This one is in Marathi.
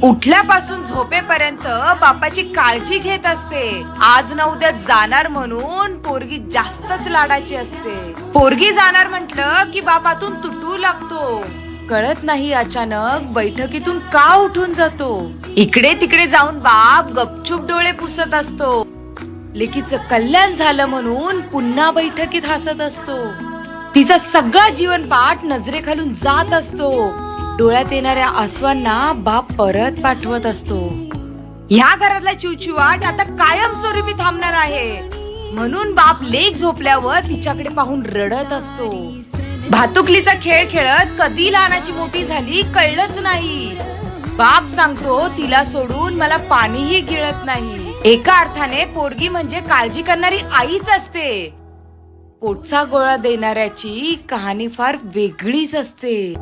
उठल्यापासून झोपेपर्यंत बापाची काळजी घेत असते. आज न उद्या जाणार म्हणून पोरगी जास्तच लाडाची असते. पोरगी जाणार म्हटलं की बापातून तुटू लागतो. कळत नाही अचानक बैठकीतून का उठून जातो. इकडे तिकडे जाऊन बाप गपचूप डोळे पुसत असतो. लेकीचं कल्याण झालं म्हणून पुन्हा बैठकीत हसत असतो. तिचा सगळा जीवनपाठ नजरेखालून जात असतो. डोळ्यात येणाऱ्या आसवांना बाप परत पाठवत असतो. ह्या घरातला चिवचिवाट आता कायमस्वरूपी थांबणार आहे म्हणून बाप लेक झोपल्यावर तिच्याकडे पाहून रडत असतो. भातुकलीचा खेळ खेळत कधी लहानाची मोठी झाली कळलंच नाही. बाप सांगतो तिला सोडून मला पाणीही गिळत नाही. एका अर्थाने पोरगी म्हणजे काळजी करणारी आईच असते. पोटचा गोळा देणाऱ्याची कहाणी फार वेगळीच असते.